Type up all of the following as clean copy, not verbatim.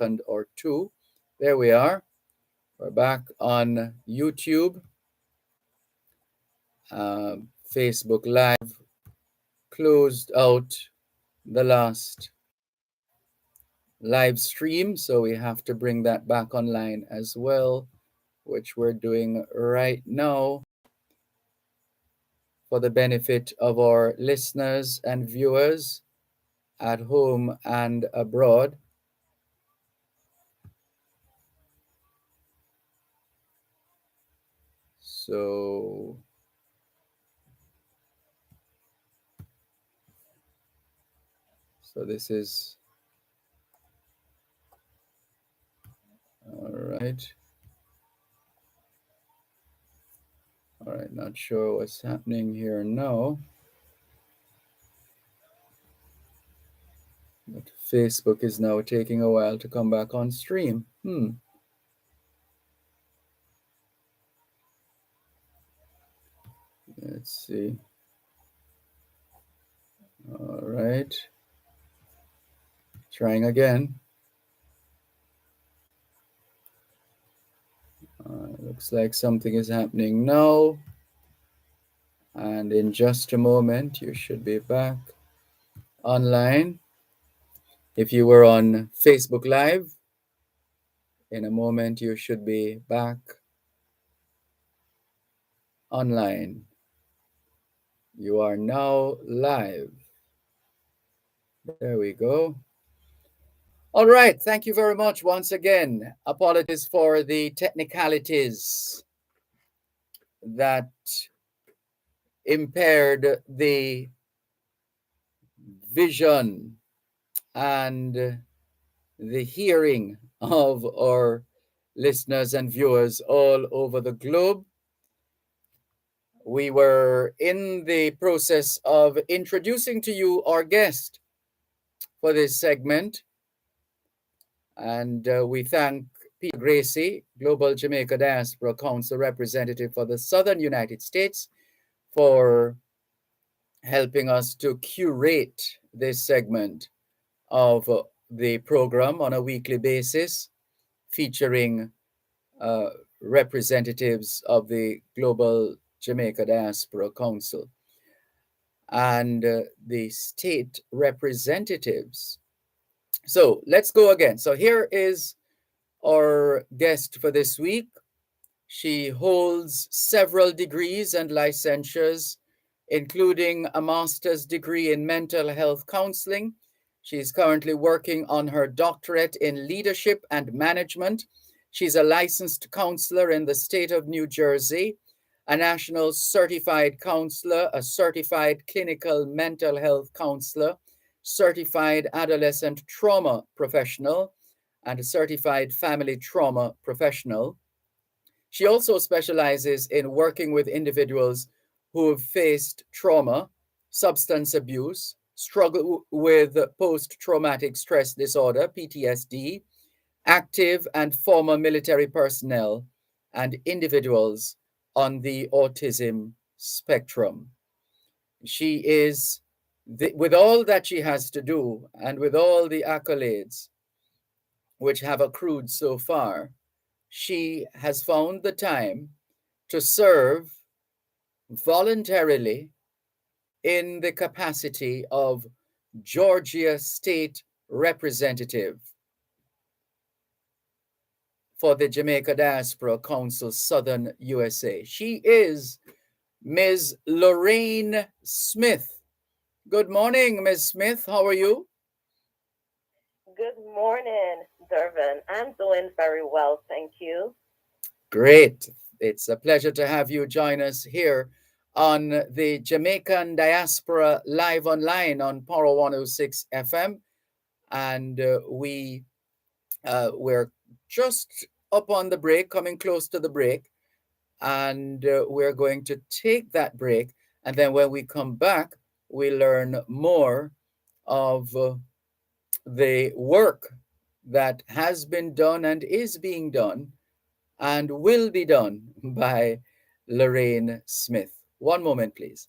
second or two. There we are. We're back on YouTube, Facebook Live, closed out the last live stream, so we have to bring that back online as well, which we're doing right now for the benefit of our listeners and viewers at home and abroad. So this is all right. All right, not sure what's happening here now. But Facebook is now taking a while to come back on stream. Let's see. All right. Trying again. Looks like something is happening now. And in just a moment, you should be back online. If you were on Facebook Live, in a moment, you should be back online. You are now live. There we go. All right. Thank you very much once again. Apologies for the technicalities that impaired the vision and the hearing of our listeners and viewers all over the globe. We were in the process of introducing to you our guest for this segment, and we thank Peter Gracie, Global Jamaica Diaspora Council representative for the Southern United States, for helping us to curate this segment of the program on a weekly basis, featuring representatives of the Global Jamaica Diaspora Council and the state representatives. So let's go again. So here is our guest for this week. She holds several degrees and licensures, including a master's degree in mental health counseling. She is currently working on her doctorate in leadership and management. She's a licensed counselor in the state of New Jersey, a national certified counselor, a certified clinical mental health counselor, certified adolescent trauma professional, and a certified family trauma professional. She also specializes in working with individuals who have faced trauma, substance abuse, struggle with post-traumatic stress disorder, PTSD, active and former military personnel, and individuals on the autism spectrum. She is, with all that she has to do and with all the accolades which have accrued so far, she has found the time to serve voluntarily in the capacity of Georgia State Representative for the Jamaica Diaspora Council, Southern USA. She is Ms. Lorraine Smith. Good morning, Ms. Smith. How are you? Good morning, Dervan. I'm doing very well, thank you. Great. It's a pleasure to have you join us here on the Jamaican Diaspora Live Online on Power 106 FM. And we're just up on the break, coming close to the break. And we're going to take that break. And then when we come back, we learn more of the work that has been done and is being done and will be done by Lorraine Smith. One moment, please.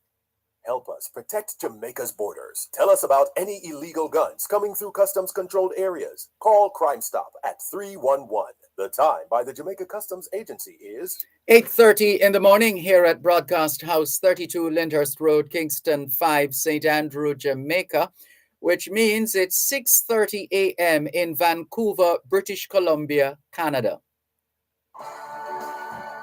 Help us protect Jamaica's borders. Tell us about any illegal guns coming through customs controlled areas. Call Crime Stop at 311. The time by the Jamaica Customs Agency is 8:30 in the morning here at Broadcast House 32 Lyndhurst Road, Kingston 5, St. Andrew, Jamaica, which means it's 6:30 a.m. in Vancouver, British Columbia, Canada.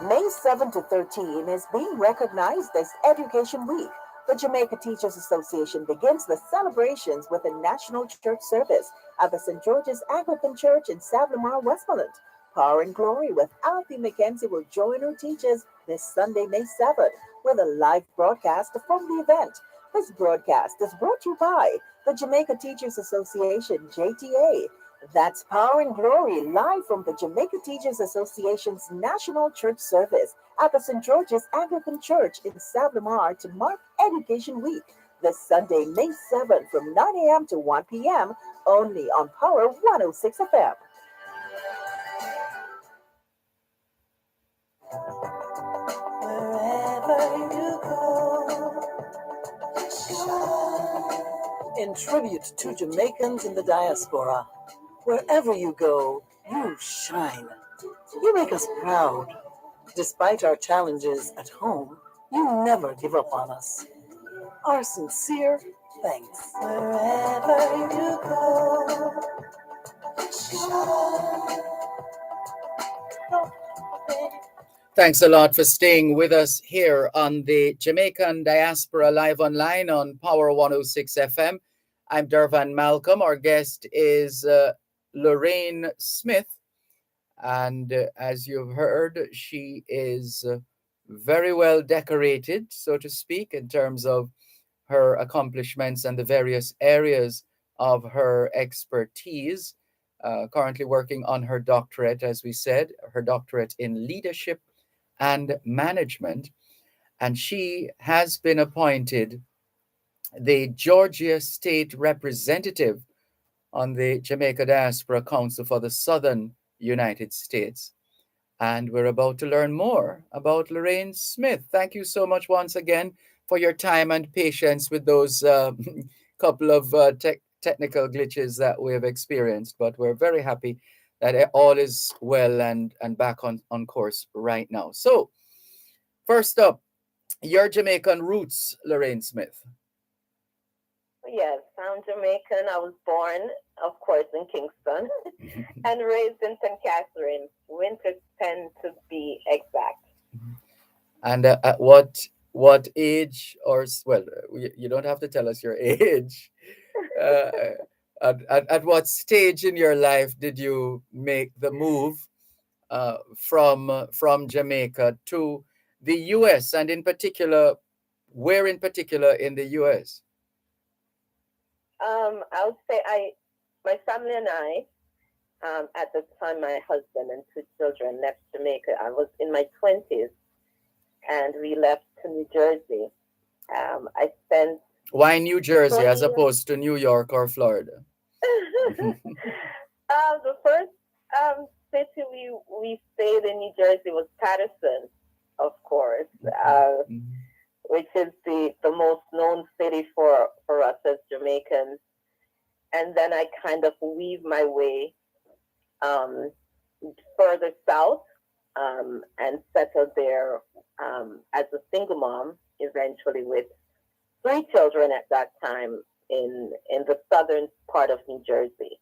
May 7 to 13 is being recognized as Education Week. The Jamaica Teachers Association begins the celebrations with a national church service at the St. George's Anglican Church in Savlamar, Westmoreland. Power and Glory with Alfie McKenzie will join her teachers this Sunday, May 7th, with a live broadcast from the event. This broadcast is brought to you by the Jamaica Teachers Association, JTA. That's Power and Glory, live from the Jamaica Teachers Association's National Church Service at the St. George's Anglican Church in Savlamar to mark Education Week this Sunday, May 7th from 9 a.m. to 1 p.m. only on Power 106 FM. Wherever you go, in tribute to Jamaicans in the diaspora, wherever you go, you shine. You make us proud. Despite our challenges at home, you never give up on us. Our sincere thanks. Wherever you go, shine. Thanks a lot for staying with us here on the Jamaican Diaspora Live Online on Power 106 FM. I'm Dervan Malcolm. Our guest is Lorraine Smith. And as you've heard, she is very well decorated, so to speak, in terms of her accomplishments and the various areas of her expertise. Currently working on her doctorate, as we said, her doctorate in leadership and management. And she has been appointed the Georgia State Representative on the Jamaica Diaspora Council for the Southern United States. And we're about to learn more about Lorraine Smith. Thank you so much once again for your time and patience with those couple of technical glitches that we have experienced. But we're very happy that all is well and back on course right now. So, first up, your Jamaican roots, Lorraine Smith. Yes, I'm Jamaican. I was born, of course, in Kingston and raised in St. Catherine, Winter 10 to be exact. And at what age, or well, you don't have to tell us your age. Uh, at what stage in your life did you make the move from Jamaica to the U.S. and in particular, where in particular in the U.S.? I would say my family and I, at the time, my husband and two children left Jamaica. I was in my 20s, and we left to New Jersey. I spent Why New Jersey 20 as years. opposed to New York or Florida? The first city we stayed in New Jersey was Patterson, of course, which is the most known city for us as Jamaicans. And then I kind of weave my way further south and settled there as a single mom, eventually with three children at that time in the southern part of New Jersey.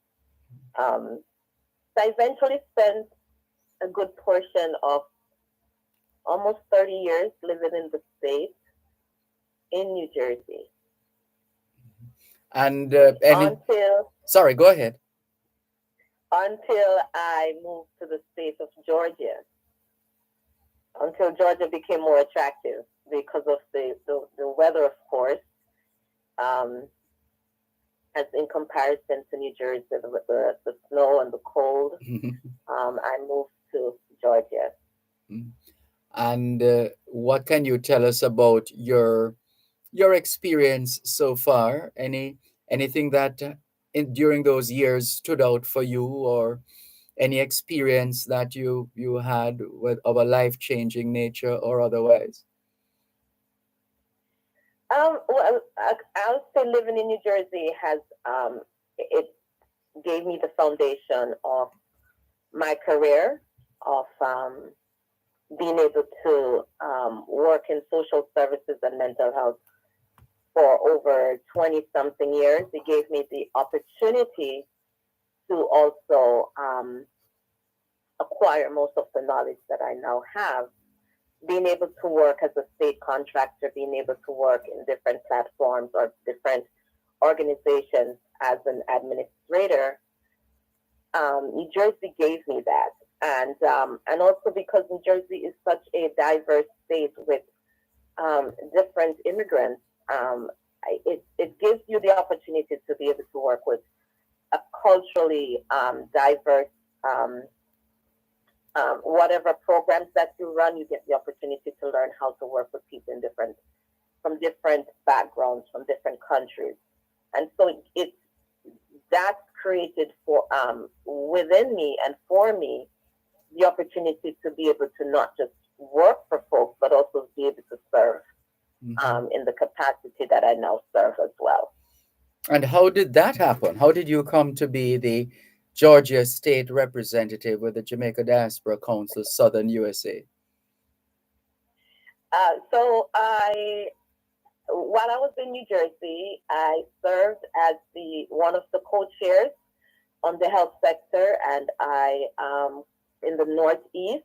So I eventually spent a good portion of almost 30 years living in the States in New Jersey. And sorry, go ahead. Until I moved to the state of Georgia, until Georgia became more attractive because of the weather, of course, as in comparison to New Jersey, the snow and the cold. I moved to Georgia. And what can you tell us about your experience so far? Anything that during those years stood out for you, or any experience that you had with of a life-changing nature or otherwise? Well, I'll say living in New Jersey has it gave me the foundation of my career, of being able to work in social services and mental health for over 20 something years. It gave me the opportunity to also acquire most of the knowledge that I now have. Being able to work as a state contractor, being able to work in different platforms or different organizations as an administrator, New Jersey gave me that, and also because New Jersey is such a diverse state with different immigrants, it gives you the opportunity to be able to work with a culturally diverse. Whatever programs that you run, you get the opportunity to learn how to work with people in different from different backgrounds, from different countries, and so that's created for within me and for me the opportunity to be able to not just work for folks, but also be able to serve Mhm. in the capacity that I now serve as well. And how did that happen? How did you come to be the Georgia State Representative with the Jamaica Diaspora Council, Southern USA? So while I was in New Jersey, I served as the one of the co-chairs on the health sector, and I in the Northeast.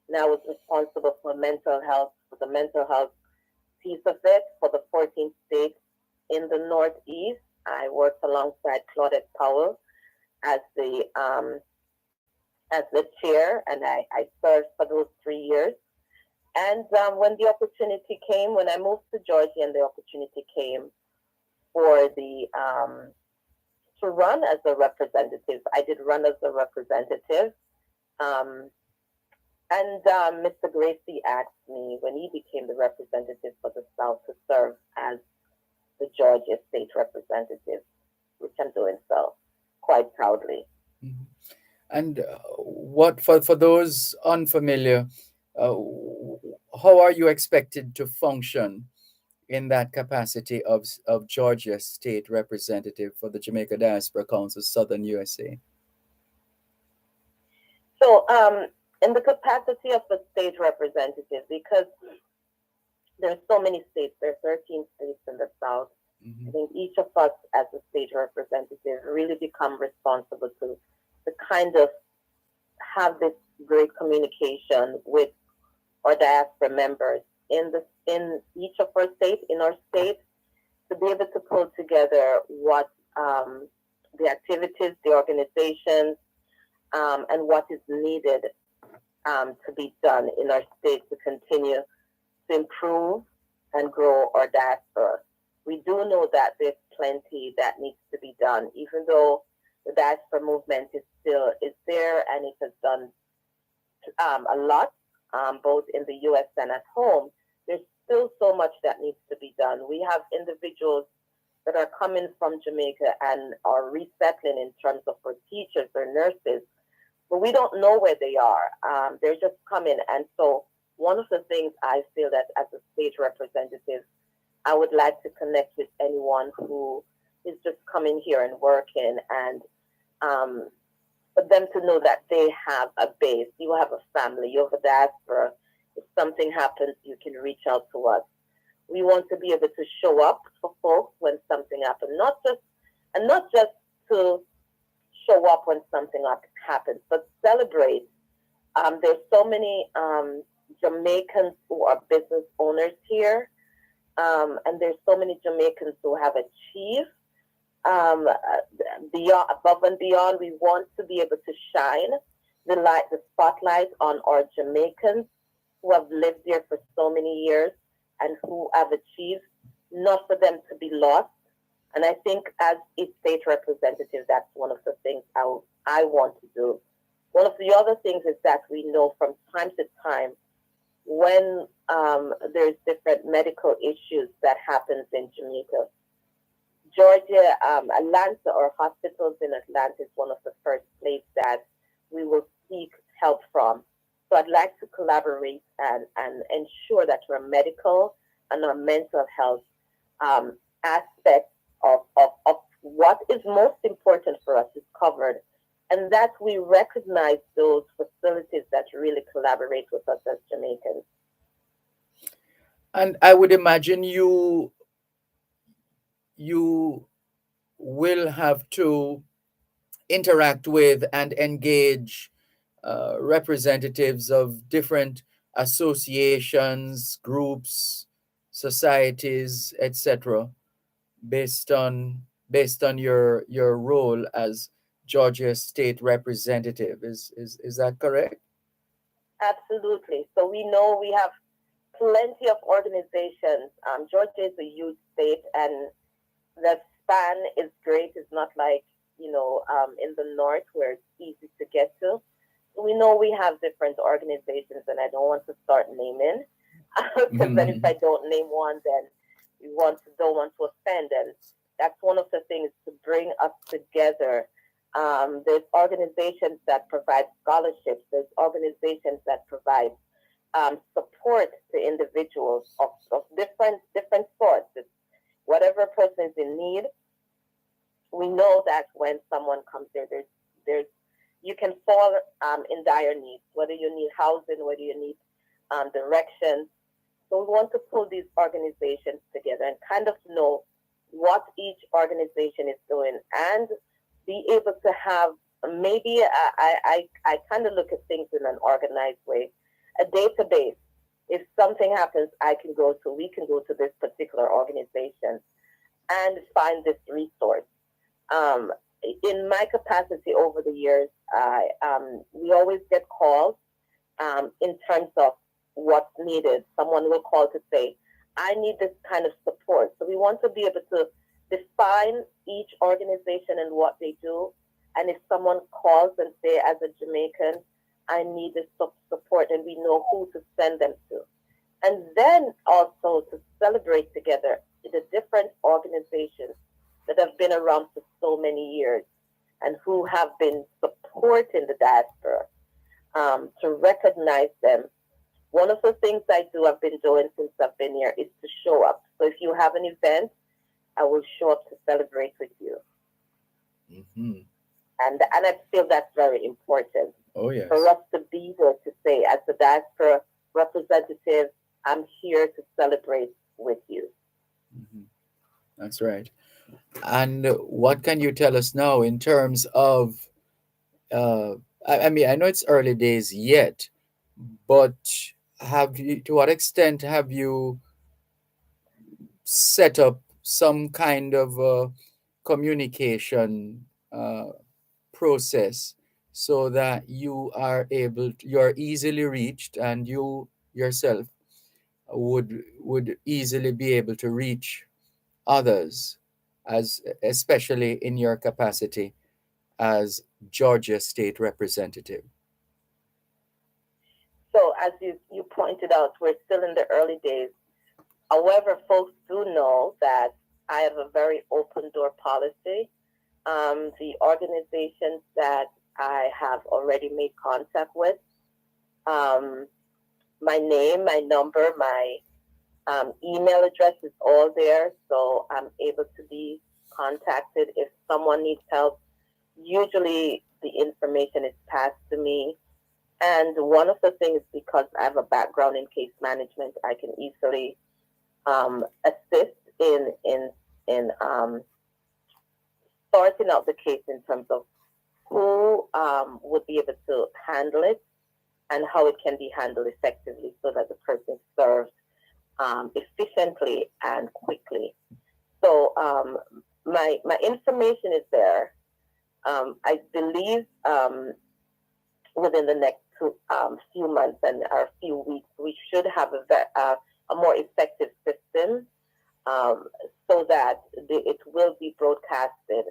And I was responsible for mental health, for the mental health piece of it, for the 14 states in the Northeast. I worked alongside Claudette Powell as the chair, and I served for those 3 years. And when the opportunity came, when I moved to Georgia, and the opportunity came for the to run as a representative, I did run as a representative. Um, And Mr. Gracie asked me when he became the representative for the South to serve as the Georgia State Representative, which I'm doing so quite proudly. Mhm. And what for those unfamiliar, uh, how are you expected to function in that capacity of Georgia State Representative for the Jamaica Diaspora Council, Southern USA? So, in the capacity of the state representative, because there's so many states, there are 13 states in the South. I Mhm. think each of us as a state representative really become responsible to kind of have this great communication with our diaspora members in each of our states, in our state, to be able to pull together what the activities, the organizations, and what is needed to be done in our state to continue to improve and grow our diaspora. We do know that there's plenty that needs to be done, even though the diaspora movement is there and it has done a lot, both in the U.S. and at home. There's still so much that needs to be done. We have individuals that are coming from Jamaica and are resettling in terms of for teachers or nurses, but we don't know where they are. They're just coming. And so one of the things I feel that as a state representative, I would like to connect with anyone who is just coming here and working, and um, for them to know that they have a base. You have a family, you have a diaspora. If something happens, you can reach out to us. We want to be able to show up for folks when something happens, not just to show up when something happens, but celebrate. There's so many Jamaicans who are business owners here, and there's so many Jamaicans who have achieved beyond, above and beyond. We want to be able to shine the spotlight on our Jamaicans who have lived there for so many years and who have achieved, not for them to be lost. And I think as a state representative, that's one of the things I want to do. One of the other things is that we know from time to time when there's different medical issues that happens in Jamaica. Georgia, Atlanta, or hospitals in Atlanta is one of the first places that we will seek help from. So I'd like to collaborate and ensure that our medical and our mental health aspects of what is most important for us is covered, and that we recognize those facilities that really collaborate with us as Jamaicans. And I would imagine you will have to interact with and engage representatives of different associations, groups, societies, etc., based on your role as Georgia State Representative. Is that correct? Absolutely. So we know we have plenty of organizations. Georgia is a huge state, and the span is great. It's not like, in the north where it's easy to get to. We know we have different organizations, and I don't want to start naming because then if I don't name one, then don't want to offend, and that's one of the things to bring us together. There's organizations that provide scholarships. There's organizations that provide support to individuals of different sorts. It's whatever a person is in need. We know that when someone comes there's you can fall in dire needs, whether you need housing, whether you need directions. So we want to pull these organizations together and kind of know what each organization is doing, and be able to have maybe I kind of look at things in an organized way, a database. If something happens, we can go to this particular organization and find this resource. In my capacity over the years, we always get calls in terms of what's needed. Someone will call to say, I need this kind of support. So we want to be able to define each organization and what they do. And if someone calls and say, as a Jamaican, I need this support, and we know who to send them to. And then also to celebrate together the different organizations that have been around for so many years and who have been supporting the diaspora, to recognize them. One of the things I've been doing since I've been here is to show up. So if you have an event, I will show up to celebrate with you. Mm-hmm. And I feel that's very important. Oh, yes. For us to be there to say, as the diaspora representative, I'm here to celebrate with you. Mm-hmm. That's right. And what can you tell us now in terms of, I mean, I know it's early days yet, but to what extent have you set up some kind of communication process so that you're easily reached, and you yourself would easily be able to reach others, as especially in your capacity as Georgia State Representative? So as you pointed out, we're still in the early days. However, folks do know that I have a very open door policy. The organizations that I have already made contact with, my name, my number, my email address is all there, so I'm able to be contacted if someone needs help. Usually the information is passed to me. And one of the things, because I have a background in case management, I can easily assist in sorting out the case in terms of who would be able to handle it and how it can be handled effectively so that the person is served efficiently and quickly. So my information is there. I believe within the next few months or few weeks, we should have a more effective system, so that it will be broadcasted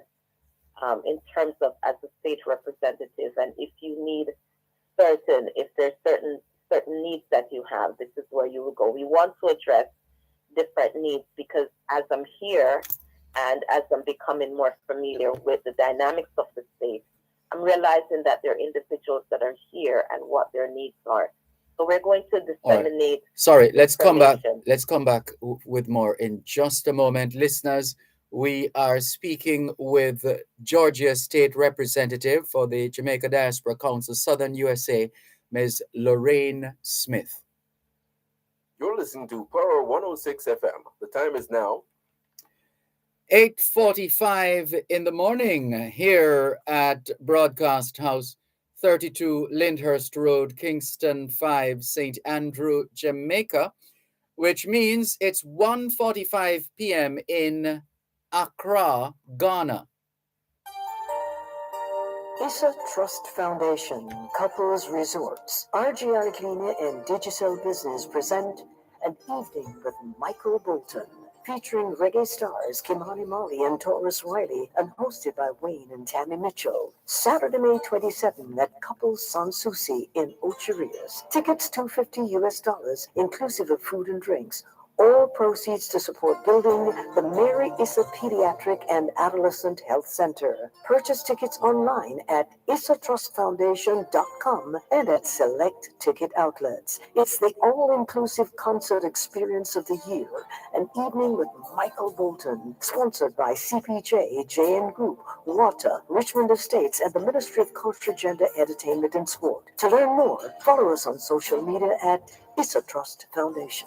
in terms of as a state representative. And if you need if there's certain needs that you have, this is where you will go. We want to address different needs because as I'm here and as I'm becoming more familiar with the dynamics of the state, I'm realizing that there are individuals that are here and what their needs are. So we're going to All right. disseminate Sorry, let's come back. information. Let's come back with more in just a moment. Listeners, we are speaking with Georgia State Representative for the Jamaica Diaspora Council, Southern USA, Ms. Lorraine Smith. You're listening to Power 106 FM. The time is now 8:45 in the morning here at Broadcast House, 32 Lyndhurst Road, Kingston 5, St. Andrew, Jamaica, which means it's 1:45 p.m. in Accra, Ghana. ISA Trust Foundation, Couples Resorts, RGI Cleaner and Digital Business present An Evening with Michael Bolton, featuring reggae stars Kimani Molly and Taurus Riley, and hosted by Wayne and Tammy Mitchell. Saturday, May 27 at Couples Sanssouci in Ocherias. Tickets $250 US, inclusive of food and drinks. All proceeds to support building the Mary Issa Pediatric and Adolescent Health Center. Purchase tickets online at issatrustfoundation.com and at select ticket outlets. It's the all-inclusive concert experience of the year. An evening with Michael Bolton, sponsored by CPJ, JN Group, WATA, Richmond Estates, and the Ministry of Culture, Gender, Entertainment, and Sport. To learn more, follow us on social media at ISA Trust Foundation.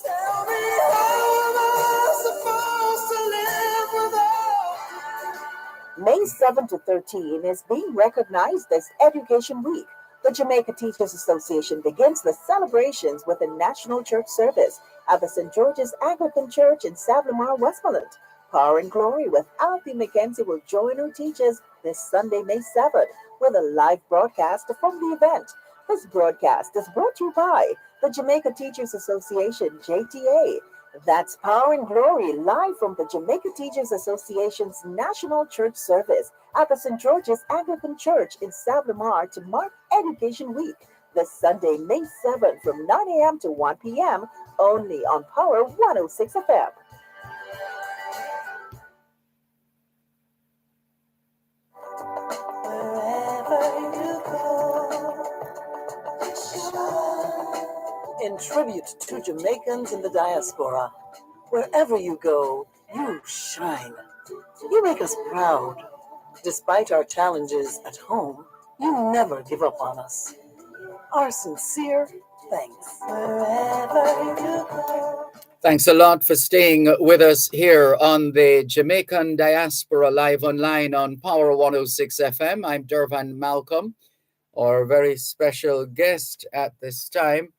May 7 to 13 is being recognized as Education Week. The Jamaica Teachers Association begins the celebrations with a national church service at the St. George's Anglican Church in Savlamar, Westmoreland. Power and Glory with Alfie McKenzie will join her teachers this Sunday, May 7th, with a live broadcast from the event. This broadcast is brought to you by the Jamaica Teachers Association, JTA. That's Power and Glory, live from the Jamaica Teachers Association's National Church Service at the St. George's Anglican Church in Savlamar to mark Education Week. This Sunday, May 7th from 9 a.m. to 1 p.m. only on Power 106 FM. In tribute to Jamaicans in the diaspora, wherever you go, you shine. You make us proud. Despite our challenges at home, you never give up on us. Our sincere thanks. Wherever you go. Thanks a lot for staying with us here on the Jamaican Diaspora Live Online on Power 106 FM. I'm Dervan Malcolm. Our very special guest at this time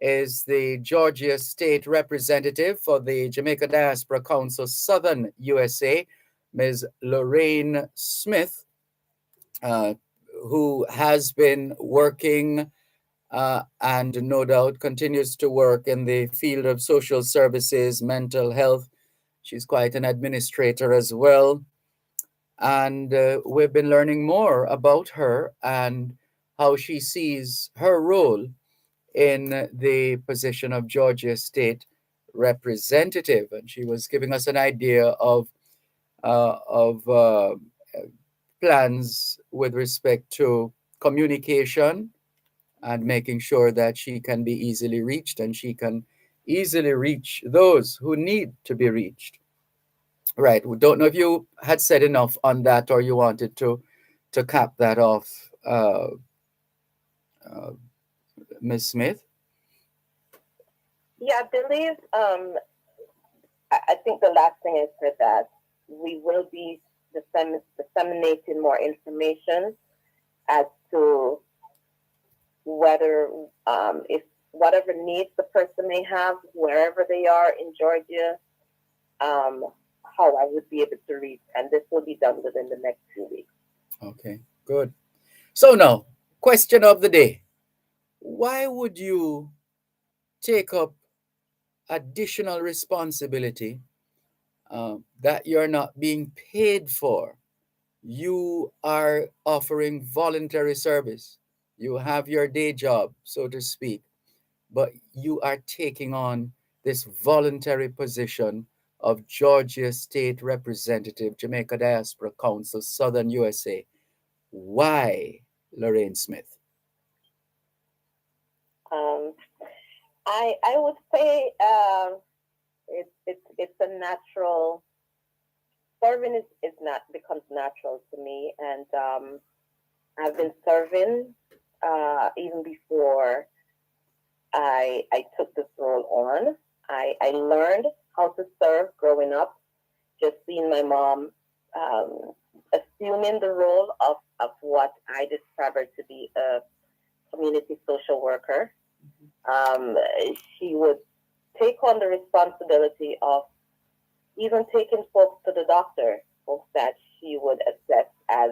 is the Georgia State Representative for the Jamaica Diaspora Council, Southern USA, Ms. Lorraine Smith, who has been working and no doubt continues to work in the field of social services, mental health. She's quite an administrator as well. And we've been learning more about her and how she sees her role in the position of Georgia State Representative. And she was giving us an idea of plans with respect to communication and making sure that she can be easily reached and she can easily reach those who need to be reached. Right. We don't know if you had said enough on that or you wanted to cap that off, Ms. Smith. Yeah, I believe, I think the last thing is that we will be disseminating more information as to whether, if whatever needs the person may have, wherever they are in Georgia, how I would be able to reach. And this will be done within the next few weeks. Okay, good. So now, question of the day. Why would you take up additional responsibility that you're not being paid for? You are offering voluntary service. You have your day job, so to speak, but you are taking on this voluntary position of Georgia State Representative, Jamaica Diaspora Council, Southern USA. Why, Lorraine Smith? I would say it's a natural serving is not becomes natural to me, and I've been serving even before I took this role on. I learned how to serve growing up, just seeing my mom um, assuming the role of what I discovered to be a community social worker. Um, she would take on the responsibility of even taking folks to the doctor, folks that she would assess as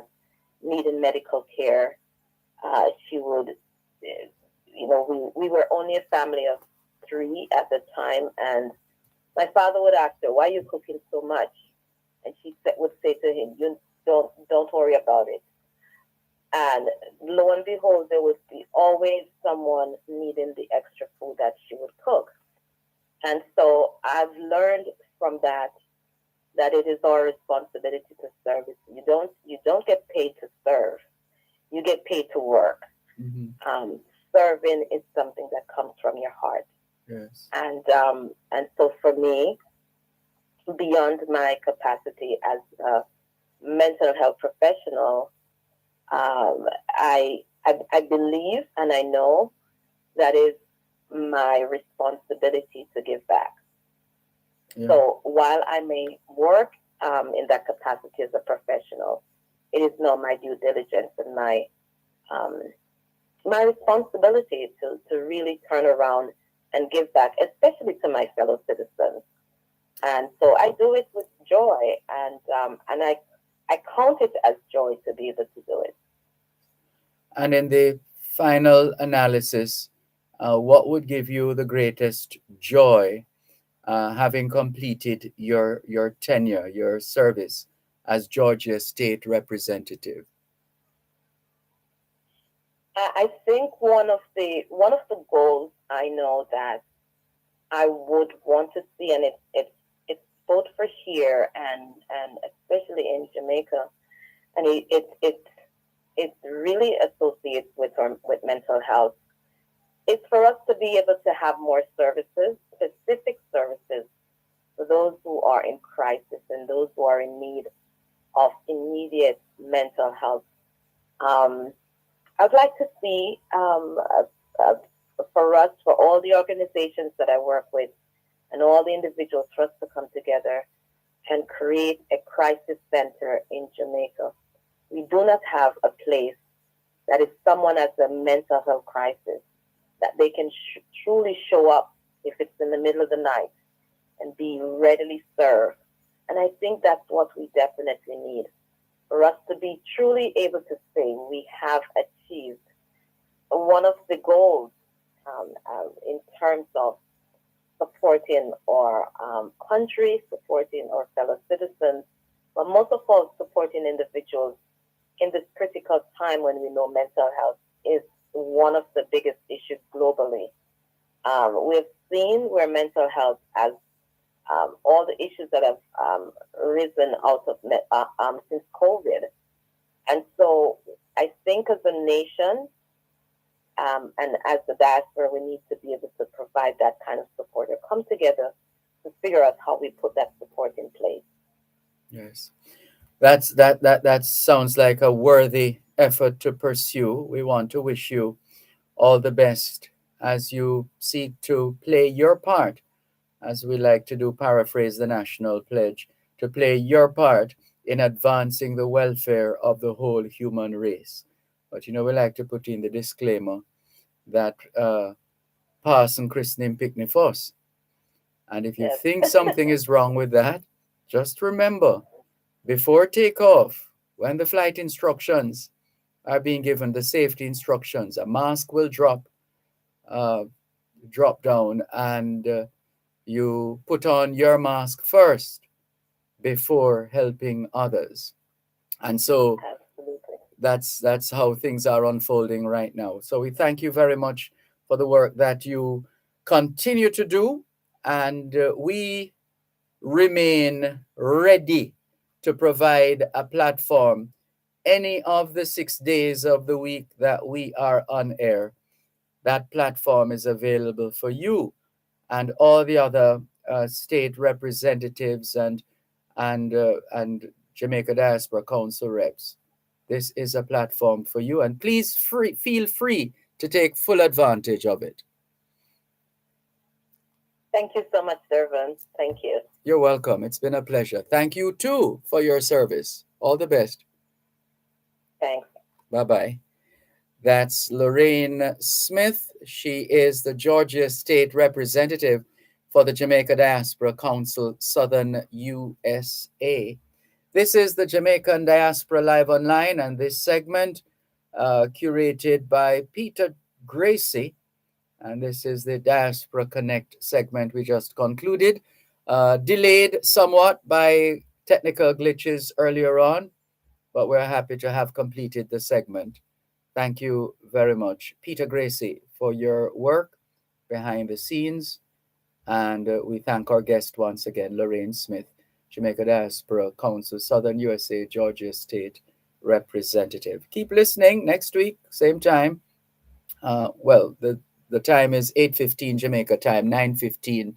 needing medical care. She would, we were only a family of three at the time, and my father would ask her, "Why are you cooking so much?" And would say to him, "You don't worry about it." And lo and behold, there would be always someone needing the extra food that she would cook. And so I've learned from that it is our responsibility to serve. You don't get paid to serve. You get paid to work. Mm-hmm. Serving is something that comes from your heart. Yes. And so for me, beyond my capacity as a mental health professional, I believe and I know that is my responsibility to give back. Yeah. So while I may work in that capacity as a professional, it is now my due diligence and um, my responsibility to really turn around and give back, especially to my fellow citizens. And so I do it with joy, and I count it as joy to be able to do it. And in the final analysis, what would give you the greatest joy having completed your tenure, your service as Georgia State Representative? I think one of the goals I know that I would want to see, and it's both for here and especially in Jamaica, and it really associates with mental health. It's for us to be able to have more services, specific services for those who are in crisis and those who are in need of immediate mental health. Um, I'd like to see for us, for all the organizations that I work with and all the individuals, for us to come together and create a crisis center in Jamaica. We do not have a place that if someone has a mental health crisis, that they can truly show up if it's in the middle of the night and be readily served. And I think that's what we definitely need, for us to be truly able to say we have achieved one of the goals in terms of supporting our country, supporting our fellow citizens, but most of all, supporting individuals in this critical time when we know mental health is one of the biggest issues globally. We've seen where mental health has all the issues that have risen out of since COVID. And so I think as a nation and as the diaspora, we need to be able to provide that kind of support or come together to figure out how we put that support in place. Yes. That sounds like a worthy effort to pursue. We want to wish you all the best as you seek to play your part, as we like to do, paraphrase the national pledge, to play your part in advancing the welfare of the whole human race. But we like to put in the disclaimer that pass and christening picnic first. And if you Yes. think something is wrong with that, just remember, before takeoff, when the flight instructions are being given, the safety instructions, a mask will uh, drop down, and you put on your mask first before helping others. And so Absolutely. that's how things are unfolding right now. So we thank you very much for the work that you continue to do, and we remain ready to provide a platform any of the 6 days of the week that we are on air. That platform is available for you and all the other state representatives and Jamaica Diaspora Council reps. This is a platform for you, and please feel free to take full advantage of it. Thank you so much, Dervan. Thank you. You're welcome. It's been a pleasure. Thank you too for your service. All the best. Thanks. Bye-bye. That's Lorraine Smith. She is the Georgia State Representative for the Jamaica Diaspora Council, Southern USA. This is the Jamaican Diaspora Live Online, and this segment curated by Peter Gracie. And this is the Diaspora Connect segment we just concluded. Delayed somewhat by technical glitches earlier on, but we're happy to have completed the segment. Thank you very much, Peter Gracie, for your work behind the scenes. And we thank our guest once again, Lorraine Smith, Jamaica Diaspora Council, Southern USA, Georgia State Representative. Keep listening next week, same time. Well, the time is 8:15 Jamaica time, 9:15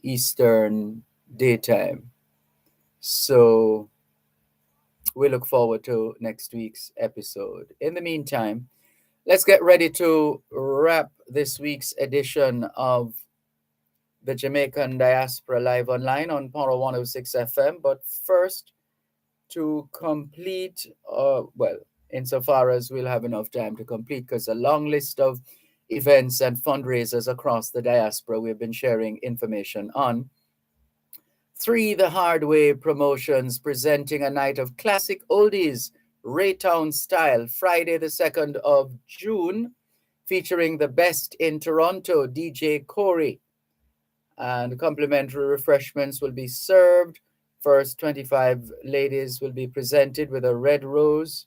Eastern Daytime. So we look forward to next week's episode. In the meantime, let's get ready to wrap this week's edition of the Jamaican Diaspora Live Online on Power 106 FM. But first, to complete, well, insofar as we'll have enough time to complete, because a long list of events and fundraisers across the diaspora we've been sharing information on. 3 The Hard Way Promotions presenting a night of classic oldies, Raytown style, Friday the 2nd of June, featuring the best in Toronto, DJ Corey. And complimentary refreshments will be served. First 25 ladies will be presented with a red rose.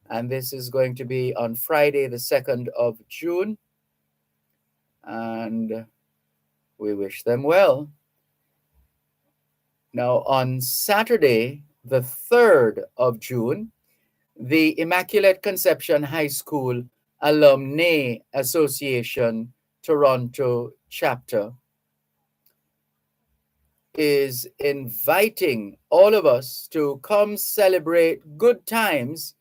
And this is going to be on Friday the 2nd of June. And we wish them well. Now, on Saturday, the 3rd of June, the Immaculate Conception High School Alumni Association Toronto chapter is inviting all of us to come celebrate good times,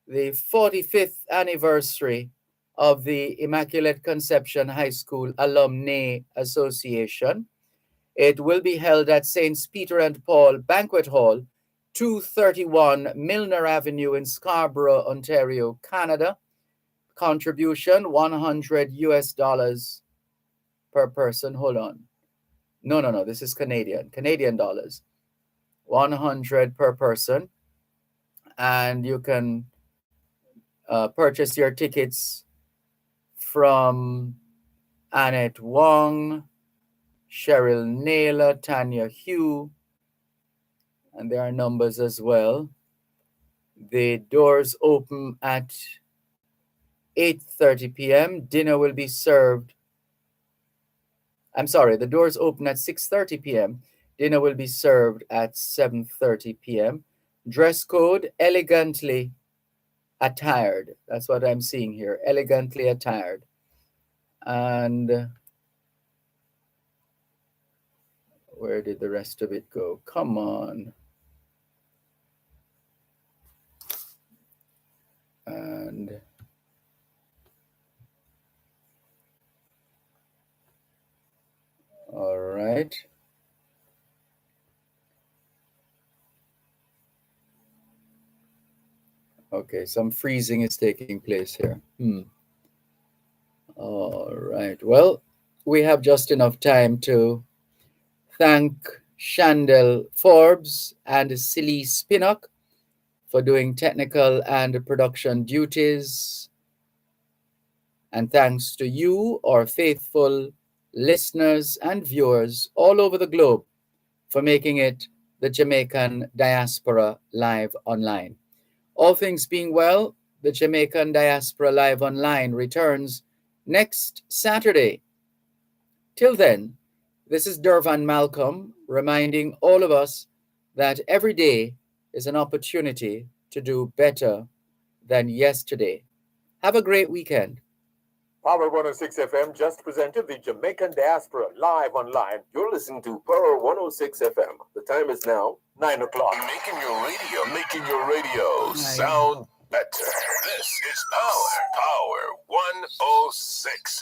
the 45th anniversary of the Immaculate Conception High School Alumni Association. It will be held at St. Peter and Paul Banquet Hall, 231 Milner Avenue in Scarborough, Ontario, Canada. Contribution $100 per person. Hold on. No. This is Canadian dollars. 100 per person. And you can purchase your tickets from Annette Wong, Cheryl Naylor, Tanya Hugh, and there are numbers as well. The doors open at 8:30 p.m. Dinner will be served. I'm sorry, the doors open at 6:30 p.m. Dinner will be served at 7:30 p.m. Dress code, elegantly attired. That's what I'm seeing here, elegantly attired. And where did the rest of it go? Come on. And all right. Okay, some freezing is taking place here. All right. Well, we have just enough time to thank Shandell Forbes and Silly Spinnock for doing technical and production duties. And thanks to you, our faithful listeners and viewers all over the globe, for making it the Jamaican Diaspora Live Online. All things being well, the Jamaican Diaspora Live Online returns next Saturday. Till then, this is Dervan Malcolm reminding all of us that every day is an opportunity to do better than yesterday. Have a great weekend. Power 106 FM just presented the Jamaican Diaspora live online. You're listening to Power 106 FM. The time is now 9 o'clock. Making your radio sound better. This is Power 106.